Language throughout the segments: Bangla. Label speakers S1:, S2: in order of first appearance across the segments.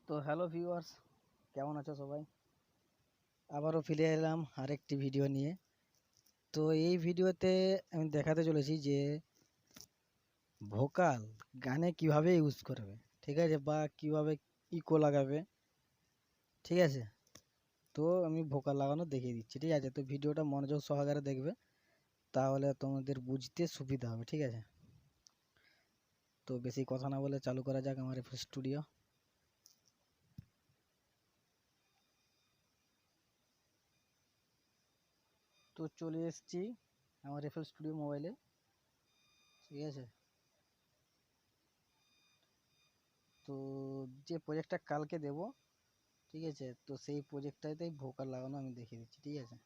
S1: তো হ্যালো ভিউয়ার্স, কেমন আছো সবাই? আবারও ফিরে এলাম আরেকটি ভিডিও নিয়ে। তো এই ভিডিওতে আমি দেখাতে চলেছি যে ভোকাল গানে কিভাবে ইউজ করবে, ঠিক আছে, বা কিভাবে ইকো লাগাবে, ঠিক আছে। তো আমি ভোকাল লাগানো দেখিয়ে দিচ্ছি, ঠিক আছে। তো ভিডিওটা মনোযোগ সহকারে দেখবে, তাহলে তোমাদের বুঝতে সুবিধা হবে, ঠিক আছে। তো বেশি কথা না বলে চালু করা যাক আমার এফএল স্টুডিও। তো চলে এসেছি আমার এফএল স্টুডিও মোবাইলে, ঠিক আছে। তো যে প্রজেক্টটা কালকে দেব, ঠিক আছে, তো সেই প্রজেক্টটাতেই ভোকাল লাগানো আমি দেখিয়ে দিচ্ছি, ঠিক আছে।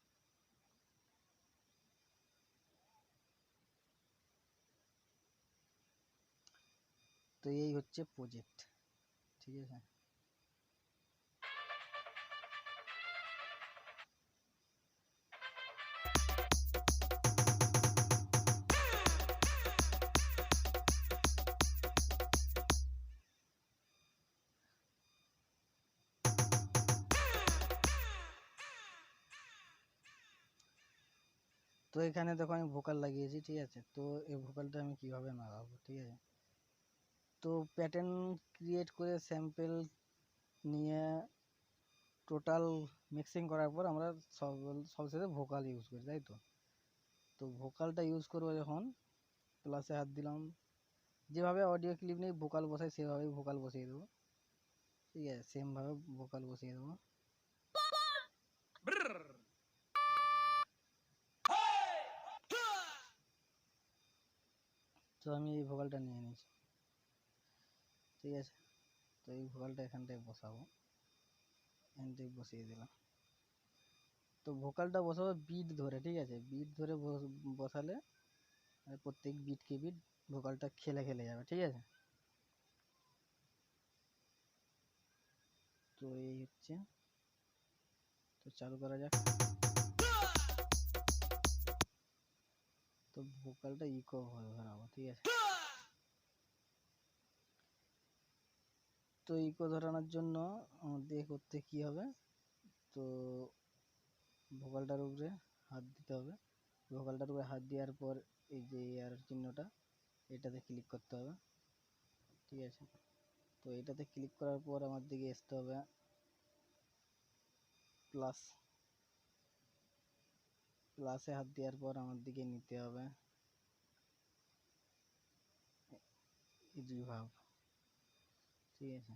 S1: তো এই হচ্ছে প্রজেক্ট, ঠিক আছে। তো এখানে দেখো আমি ভোকাল লাগিয়েছি, ঠিক আছে। তো এই ভোকালটা আমি কিভাবে লাগাবো, ঠিক আছে। তো প্যাটার্ন ক্রিয়েট করে স্যাম্পল নিয়ে টোটাল মিক্সিং করার পর আমরা সবশেষে ভোকাল ইউজ করি, তাই তো। তো ভোকালটা ইউজ করবো যখন, প্লাসে হাত দিলাম, যেভাবে অডিও ক্লিপ নিয়ে ভোকাল বসাই সেভাবেই ভোকাল বসিয়ে দেবো, ঠিক আছে। সেমভাবে ভোকাল বসিয়ে দেবো। তো আমি এই ভোকালটা নিয়ে নিয়েছি, ঠিক আছে। তো এই ভোকালটা এখানটায় বসাবো, এখানটায় বসিয়ে দিলাম। তো ভোকালটা বসাবো বিট ধরে, ঠিক আছে। বিট ধরে বসালে প্রত্যেক বিটকে বিট ভোকালটা খেলে খেলে যাবে, ঠিক আছে। তো এই হচ্ছে, তো চালু করা যাক। তো ভোকালটা ইকো ধরাবো, ঠিক আছে। তো ইকো ধরানোর জন্য আমাদের করতে কি হবে, তো ভোকালটার উপরে হাত দিতে হবে। ভোকালটার উপরে হাত দেওয়ার পর এই যে এয়ার চিহ্নটা, এটাতে ক্লিক করতে হবে, ঠিক আছে। তো এটাতে ক্লিক করার পর আমার দিকে আসতে হবে প্লাস, প্লাসে হাত দেওয়ার পর আমার দিকে নিতে হবে রিভার্ব, ঠিক আছে।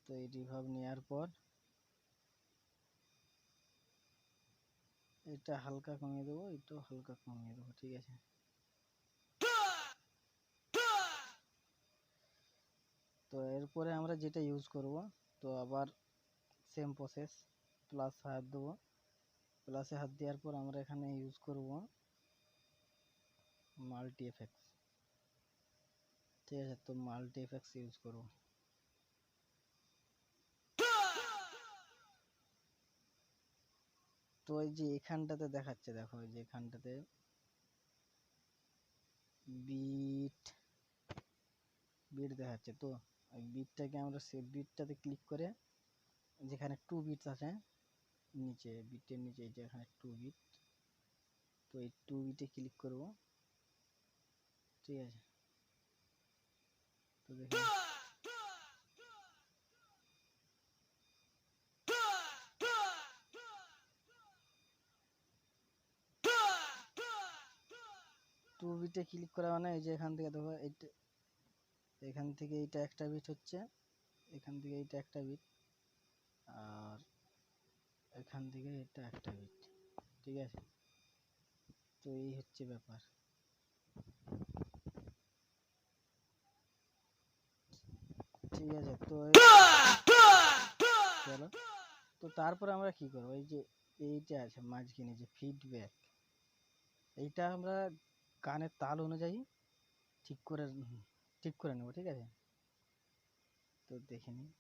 S1: তো এই রিভার্ব নেওয়ার পর এটা হালকা কমিয়ে দেবো, এটাও হালকা কমিয়ে দেবো, ঠিক আছে। তো এরপরে আমরা যেটা ইউজ করব, তো আবার সেম প্রসেস, প্লাস হাত দেবো। প্লাসে হাত দেওয়ার পর আমরা এখানে ইউজ করব মাল্টি এফেক্টস, ঠিক আছে। তো মাল্টি এফেক্টস ইউজ করব। তো এই যে এখানটাতে দেখাচ্ছে, দেখো এই যে এখানটাতে বিট বিট দেখাচ্ছে। তো ওই বিটটাকে আমরা সে বিটটাতে ক্লিক করে যেখানে 2 বিটস আছে নিচে, বিটের নিচে এই যে এখানে 2 বিট, তো এই 2 বিটে ক্লিক করব, ঠিক আছে। তো দেখুন, 2 বিটে ক্লিক করা মানে এই যে এখান থেকে দেখো এইটা, এখান থেকে এইটা একটা বিট হচ্ছে, এখান থেকে এইটা একটা বিট, আর এখান থেকে এটা একটা বিট, ঠিক আছে। তো এই হচ্ছে ব্যাপার, ঠিক আছে। তো চলো, তো তারপরে আমরা কি করবো, এই যে এইটা আছে মাঝখানে যে ফিডব্যাক, এইটা আমরা গানের তাল অনুযায়ী ঠিক করে নেব, ঠিক আছে। তো দেখে নিই।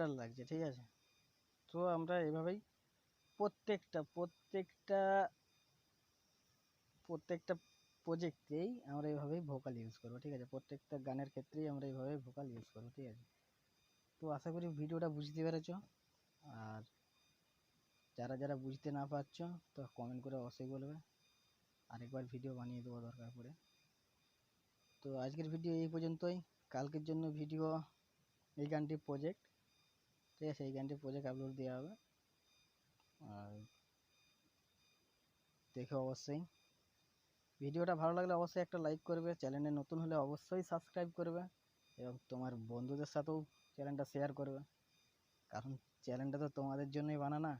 S1: বেটার লাগছে, ঠিক আছে। তো আমরা এভাবেই প্রত্যেকটা প্রজেক্টেই আমরা এইভাবেই ভোকাল ইউজ করবো, ঠিক আছে। প্রত্যেকটা গানের ক্ষেত্রেই আমরা এইভাবে ভোকাল ইউজ করবো, ঠিক আছে। তো আশা করি ভিডিওটা বুঝতে পেরেছো। আর যারা যারা বুঝতে না পারছো তো কমেন্ট করে অবশ্যই বলবে, আরেকবার ভিডিও বানিয়ে দেবো দরকার পড়ে। তো আজকের ভিডিও এই পর্যন্তই। কালকের জন্য ভিডিও এই গানটি প্রজেক্ট, ঠিক আছে, এই গানটি প্রজেক্ট আপলোড দেওয়া হবে। আর দেখো অবশ্যই ভিডিওটা ভালো লাগলে অবশ্যই একটা লাইক করবে, চ্যানেলে নতুন হলে অবশ্যই সাবস্ক্রাইব করবে এবং তোমার বন্ধুদের সাথেও চ্যানেলটা শেয়ার করবে, কারণ চ্যানেলটা তো তোমাদের জন্যই বানানা।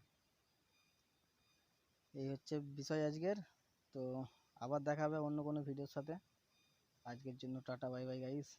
S1: এই হচ্ছে বিষয় আজকের। তো আবার দেখা হবে অন্য কোনো ভিডিওর সাথে। আজকের জন্য টাটা, বাই বাই গাইস।